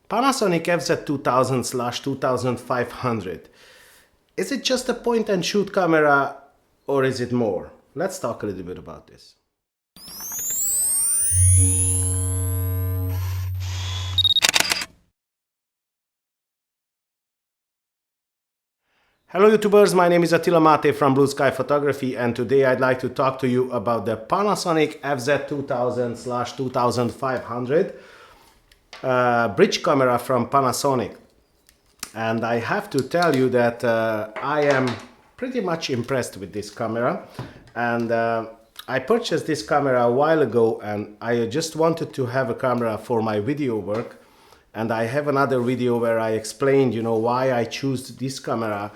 Panasonic FZ2000/2500. Is it just a point and shoot camera or is it more? Let's talk a little bit about this. Hello YouTubers, my name is Attila Mate from Blue Sky Photography, and today I'd like to talk to you about the Panasonic FZ2000/2500 bridge camera from Panasonic. And I have to tell you that I am pretty much impressed with this camera, and I purchased this camera a while ago, and I just wanted to have a camera for my video work. And I have another video where I explained, why I choose this camera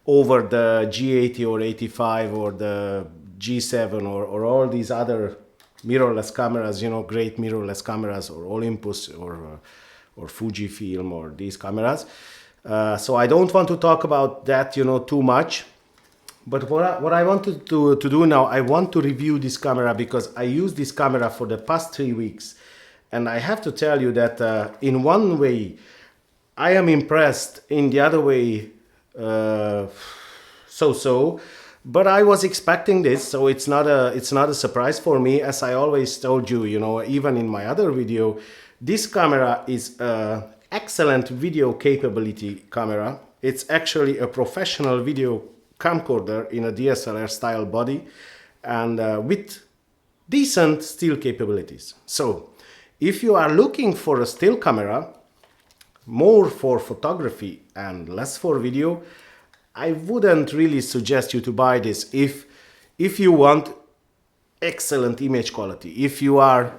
over the G80 or 85 or the G7 or all these other mirrorless cameras, great mirrorless cameras, or Olympus or Fujifilm or these cameras. So I don't want to talk about that, too much. But what I wanted to do now, I want to review this camera because I used this camera for the past 3 weeks. And I have to tell you that in one way, I am impressed. In the other way, so-so. But I was expecting this, so it's not a surprise for me. As I always told you, even in my other video, this camera is an excellent video capability camera. It's actually a professional video camcorder in a DSLR style body, and with decent still capabilities. So if you are looking for a still camera, more for photography and less for video, I wouldn't really suggest you to buy this if you want excellent image quality. If you are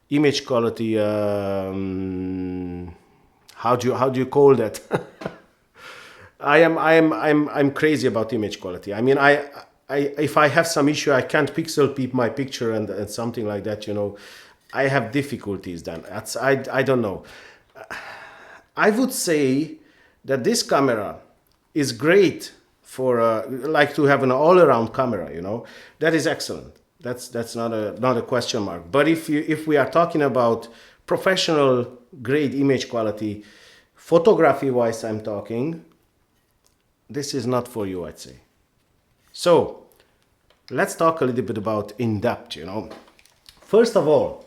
image quality, how do you call that? I'm crazy about image quality. I mean, if I have some issue, I can't pixel peep my picture and something like that, I have difficulties then. I don't know. I would say that this camera is great for like to have an all-around camera, that is excellent. That's not a question mark. But if we are talking about professional grade image quality, photography wise I'm talking, this is not for you, I'd say. So let's talk a little bit about in depth, First of all,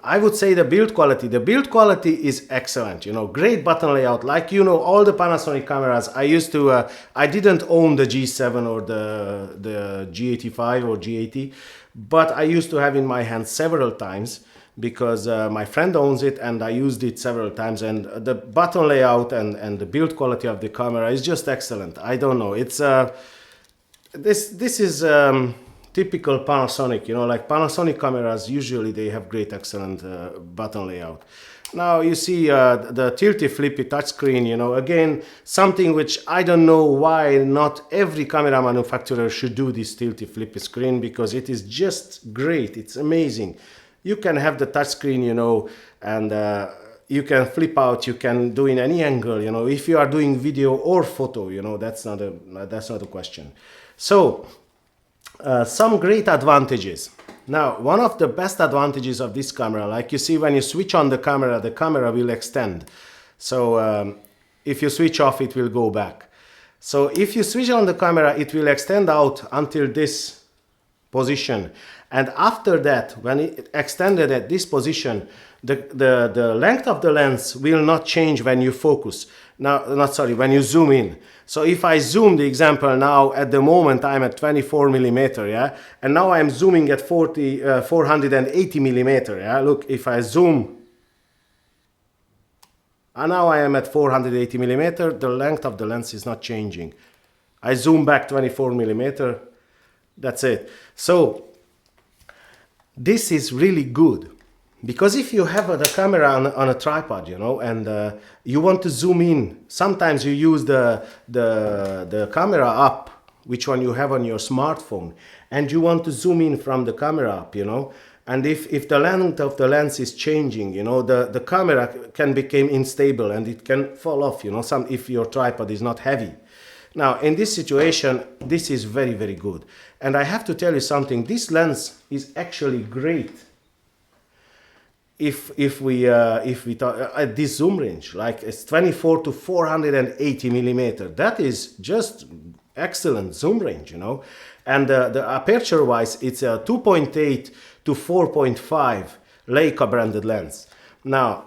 I would say the build quality. The build quality is excellent, great button layout. Like, all the Panasonic cameras, I didn't own the G7 or the G85 or G80, but I used to have in my hand several times because my friend owns it and I used it several times, and the button layout and the build quality of the camera is just excellent. I don't know, it's this is typical Panasonic, like Panasonic cameras, usually they have great, excellent button layout. Now you see the tilty flippy touchscreen, again, something which I don't know why not every camera manufacturer should do this tilty flippy screen, because it is just great, it's amazing. You can have the touchscreen, and you can flip out, you can do in any angle, if you are doing video or photo, that's not a question. So some great advantages. Now, one of the best advantages of this camera, like you see when you switch on the camera will extend. So if you switch off, it will go back. So if you switch on the camera, it will extend out until this position. And after that, when it extended at this position, the length of the lens will not change when you focus. When you zoom in. So if I zoom, the example now, at the moment I'm at 24 millimeter, yeah? And now I'm zooming at 480 millimeter, yeah? Look, if I zoom, and now I am at 480 millimeter, the length of the lens is not changing. I zoom back 24 millimeter, that's it. So this is really good. Because if you have the camera on a tripod, and you want to zoom in, sometimes you use the camera up, which one you have on your smartphone, and you want to zoom in from the camera up, and if the length of the lens is changing, the camera can become unstable and it can fall off, if your tripod is not heavy. Now, in this situation, this is very, very good. And I have to tell you something, this lens is actually great if we talk at this zoom range, like it's 24 to 480 millimeter, that is just excellent zoom range, you know. And the aperture wise, it's a 2.8 to 4.5 Leica branded lens. Now,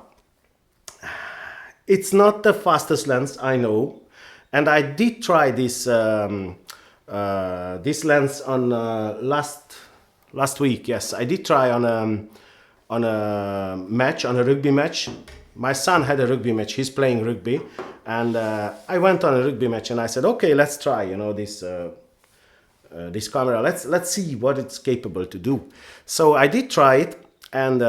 it's not the fastest lens, I know, and I did try this this lens on last week. Yes, I did try on a match, on a rugby match. My son had a rugby match. He's playing rugby, and I went on a rugby match, and I said, okay, let's try, you know, this this camera. Let's see what it's capable to do. So I did try it, and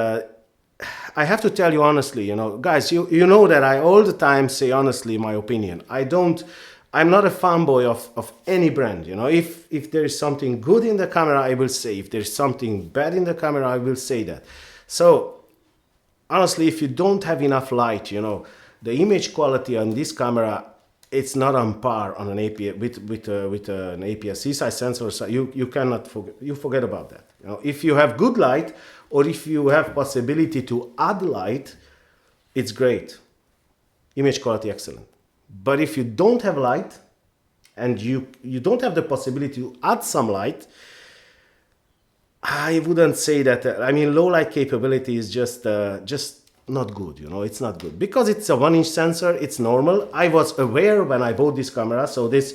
I have to tell you honestly, you know, guys, you know that I all the time say honestly my opinion. I'm not a fanboy of any brand, you know. If there is something good in the camera, I will say. If there's something bad in the camera, I will say that. So honestly, if you don't have enough light, you know, the image quality on this camera, it's not on par on an APS with an APS-C size sensor. So you cannot forget about that. You know, if you have good light, or if you have possibility to add light, it's great. Image quality excellent. But if you don't have light, and you don't have the possibility to add some light, I wouldn't say that. I mean, low light capability is just not good, you know. It's not good because it's a 1-inch sensor. It's normal. I was aware when I bought this camera, so this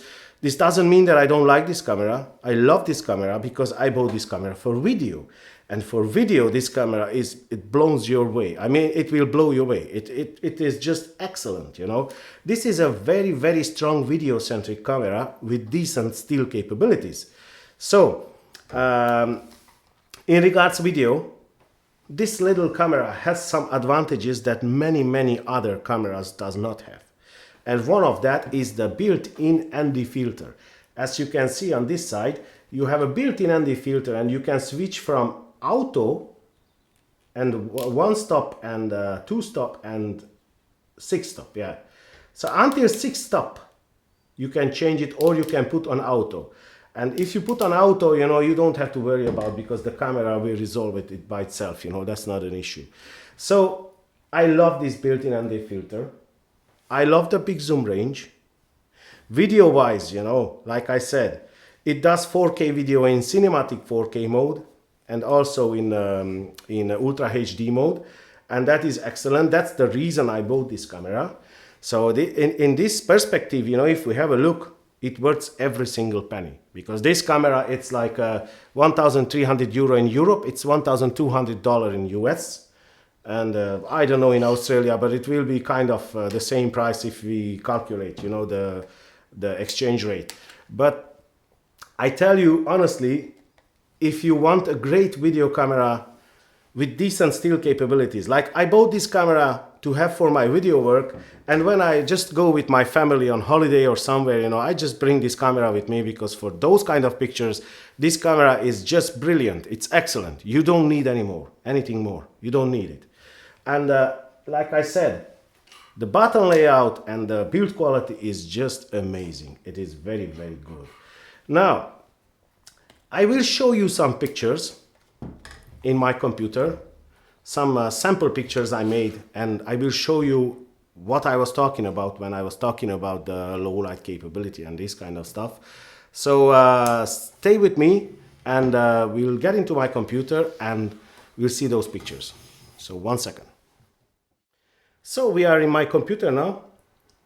doesn't mean that I don't like this camera. I love this camera because I bought this camera for video. And for video, this camera it blows your way. I mean, it will blow you away. It is just excellent, you know. This is a very, very strong video-centric camera with decent still capabilities. So, in regards to video, this little camera has some advantages that many other cameras does not have. And one of that is the built-in ND filter. As you can see on this side, you have a built-in ND filter, and you can switch from auto and 1-stop and 2-stop and 6-stop. Yeah, so until 6-stop you can change it, or you can put on auto. And if you put on auto, you know, you don't have to worry about, because the camera will resolve it by itself, you know. That's not an issue. So I love this built-in ND filter. I love the big zoom range. Video wise, you know, like I said, it does 4K video in cinematic 4K mode, and also in Ultra HD mode, and that is excellent. That's the reason I bought this camera. So in this perspective, you know, if we have a look, it works every single penny, because this camera, it's like 1,300 euro in Europe, it's $1,200 in US, and I don't know in Australia, but it will be kind of the same price if we calculate, you know, the exchange rate. But I tell you honestly, if you want a great video camera with decent still capabilities, like I bought this camera to have for my video work, and when I just go with my family on holiday or somewhere, you know, I just bring this camera with me, because for those kind of pictures, this camera is just brilliant. It's excellent. You don't need anything more. You don't need it. And like I said, the button layout and the build quality is just amazing. It is very, very good. Now, I will show you some pictures in my computer, some sample pictures I made, and I will show you what I was talking about when I was talking about the low light capability and this kind of stuff. So stay with me, and we'll get into my computer and we'll see those pictures. So 1 second. So we are in my computer now,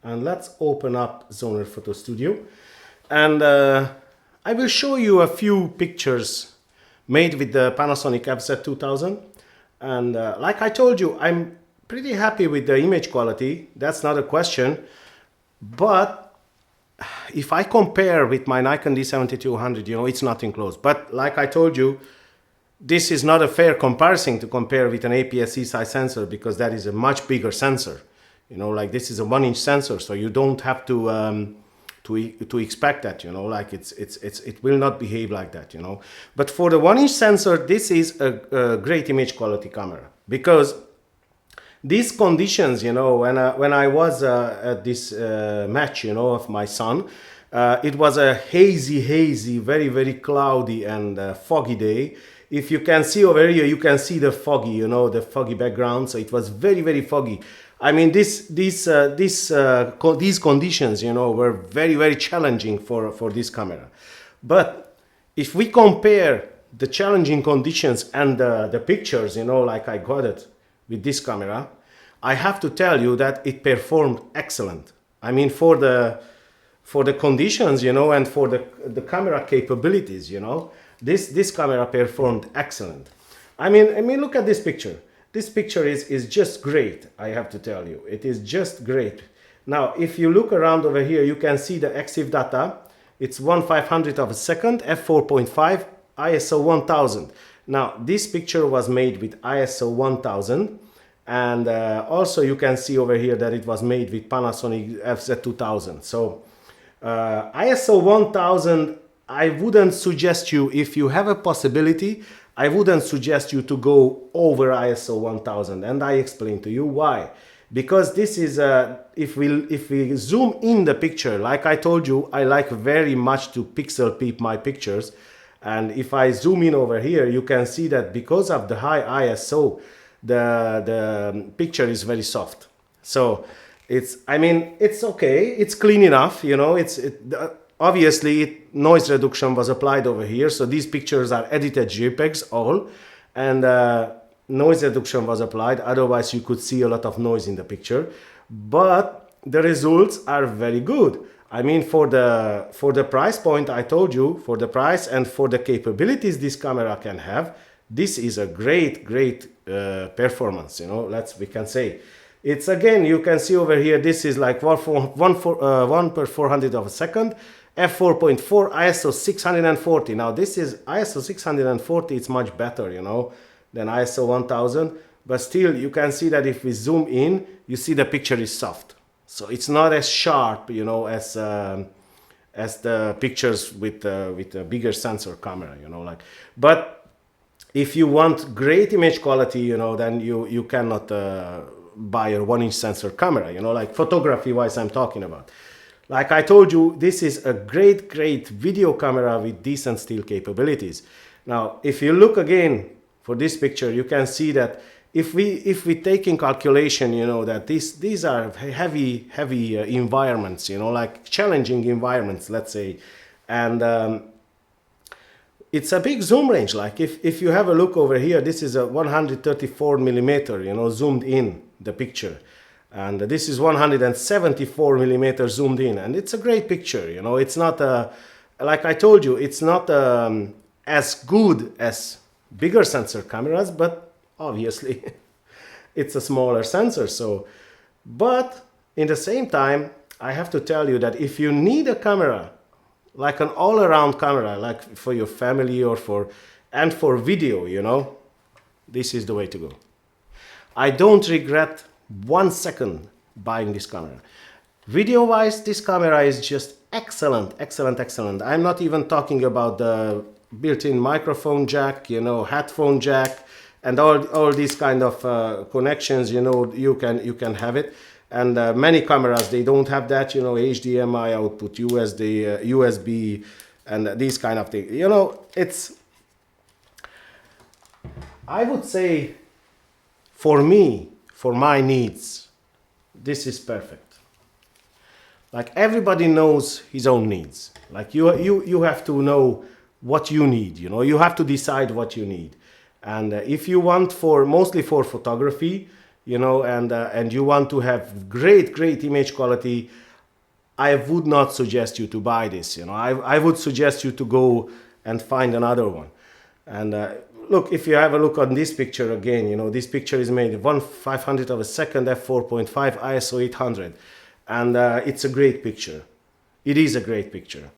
and let's open up Zoner Photo Studio, and I will show you a few pictures made with the Panasonic FZ2000. And like I told you, I'm pretty happy with the image quality. That's not a question. But if I compare with my Nikon D7200, you know, it's nothing close. But like I told you, this is not a fair comparison to compare with an APS-C size sensor, because that is a much bigger sensor. You know, like this is a 1-inch sensor, so you don't have to expect that, you know, like it will not behave like that, you know. But for the 1-inch sensor, this is a great image quality camera, because these conditions, you know, when I was at this match, you know, of my son, it was a hazy, very cloudy and foggy day. If you can see over here, you can see the foggy, you know, the foggy background. So it was very, very foggy. I mean, these conditions, you know, were very, very challenging for this camera. But if we compare the challenging conditions and the pictures, you know, like I got it with this camera, I have to tell you that it performed excellent. I mean, for the conditions, you know, and for the camera capabilities, you know, this camera performed excellent. I mean, look at this picture. This picture is just great, I have to tell you. It is just great. Now, if you look around over here, you can see the EXIF data. It's 1/500th of a second, f4.5, ISO 1000. Now, this picture was made with ISO 1000. And also you can see over here that it was made with Panasonic FZ2000. So ISO 1000, I wouldn't suggest you, if you have a possibility, I wouldn't suggest you to go over ISO 1000. And I explain to you why. Because this is, if we zoom in the picture, like I told you, I like very much to pixel peep my pictures. And if I zoom in over here, you can see that because of the high ISO, the picture is very soft. So it's, I mean, it's okay, it's clean enough, you know. Obviously noise reduction was applied over here, so these pictures are edited JPEGs all, and noise reduction was applied, otherwise you could see a lot of noise in the picture. But the results are very good. I mean, for the price point I told you, for the price and for the capabilities this camera can have, this is a great performance, you know, we can say. It's, again, you can see over here, this is like 1/400th of a second, f4.4, ISO 640. Now this is ISO 640, it's much better, you know, than ISO 1000. But still, you can see that if we zoom in, you see the picture is soft. So it's not as sharp, you know, as the pictures with a bigger sensor camera, you know, like. But if you want great image quality, you know, then you cannot buy a 1-inch sensor camera, you know, like photography wise I'm talking about. Like I told you, this is a great video camera with decent still capabilities. Now, if you look again for this picture, you can see that if we take in calculation, you know, that these are heavy environments, you know, like challenging environments, let's say, and it's a big zoom range. Like if you have a look over here, this is a 134 millimeter, you know, zoomed in the picture, and this is 174 millimeter zoomed in, and it's a great picture, you know. It's not like I told you, it's not as good as bigger sensor cameras, but obviously it's a smaller sensor. So, but in the same time, I have to tell you that if you need a camera, like an all-around camera, like for your family or for video, you know, this is the way to go. I don't regret 1 second buying this camera. Video-wise, this camera is just excellent. I'm not even talking about the built-in microphone jack, you know, headphone jack, and all these kind of connections, you know, you can have it. And many cameras, they don't have that, you know, HDMI output, USB, and these kind of things. You know, it's, I would say, for me, for my needs, this is perfect. Like, everybody knows his own needs. Like, you have to know what you need, you know, you have to decide what you need. And if you want mostly for photography, you know, and you want to have great image quality, I would not suggest you to buy this, you know. I would suggest you to go and find another one. And look, if you have a look on this picture again, you know, this picture is made 1/500th of a second, f4.5, ISO 800. And it's a great picture. It is a great picture.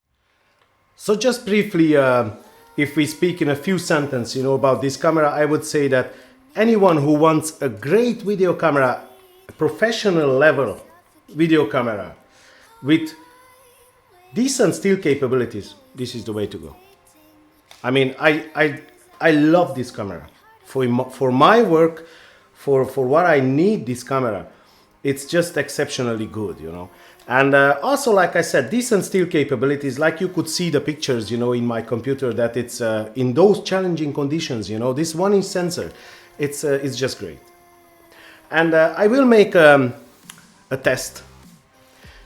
So just briefly, if we speak in a few sentences, you know, about this camera, I would say that anyone who wants a great video camera, a professional level video camera with decent still capabilities, this is the way to go. I mean, I love this camera for my work, for what I need this camera. it's just exceptionally good, you know. And also, like I said, decent still capabilities. Like you could see the pictures, you know, in my computer, that it's in those challenging conditions, you know, this 1-inch sensor, it's just great. And I will make a test,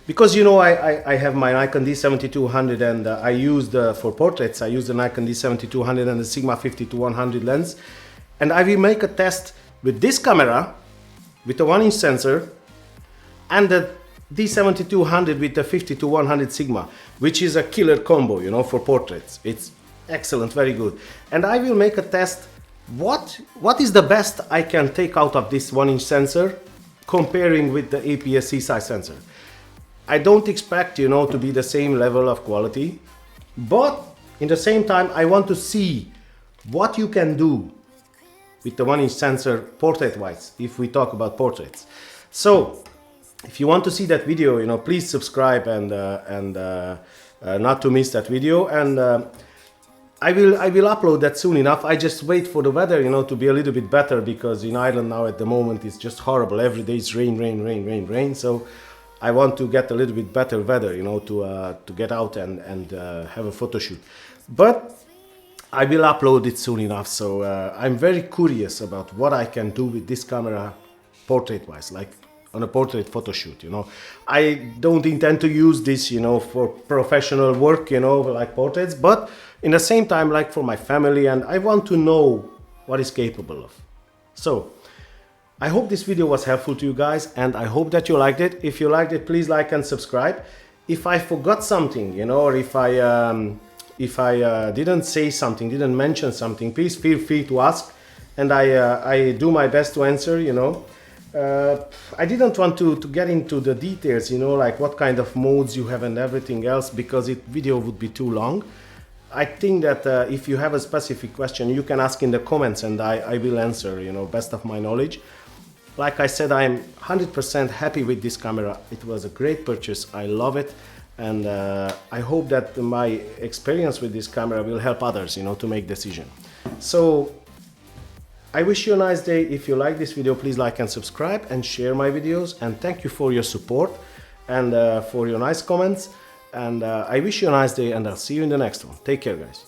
because, you know, I have my Nikon D7200, and I used for portraits, I use the Nikon D7200 and the Sigma 50-100 lens. And I will make a test with this camera, with the 1-inch sensor, and the D7200 with the 50-100 Sigma, which is a killer combo, you know, for portraits. It's excellent, very good. And I will make a test, what is the best I can take out of this 1-inch sensor comparing with the APS-C size sensor. I don't expect, you know, to be the same level of quality, but in the same time I want to see what you can do with the 1-inch sensor portrait-wise, if we talk about portraits. So if you want to see that video, you know, please subscribe and not to miss that video. And I will upload that soon enough. I just wait for the weather, you know, to be a little bit better, because in Ireland now at the moment it's just horrible. Every day it's rain, rain, rain, rain, rain. So I want to get a little bit better weather, you know, to get out and have a photo shoot. But I will upload it soon enough. So I'm very curious about what I can do with this camera portrait-wise, like on a portrait photo shoot, you know. I don't intend to use this, you know, for professional work, you know, like portraits, but in the same time, like for my family, and I want to know what it's capable of. So I hope this video was helpful to you guys, and I hope that you liked it. If you liked it, please like and subscribe. If I forgot something, you know, or if I didn't say something, didn't mention something, please feel free to ask, and I do my best to answer, you know. I didn't want to get into the details, you know, like what kind of modes you have and everything else, because video would be too long. I think that if you have a specific question, you can ask in the comments, and I will answer, you know, best of my knowledge. Like I said, I'm 100% happy with this camera. It was a great purchase. I love it. And I hope that my experience with this camera will help others, you know, to make decision. So I wish you a nice day. If you like this video, please like and subscribe and share my videos. And thank you for your support and for your nice comments. And I wish you a nice day, and I'll see you in the next one. Take care, guys.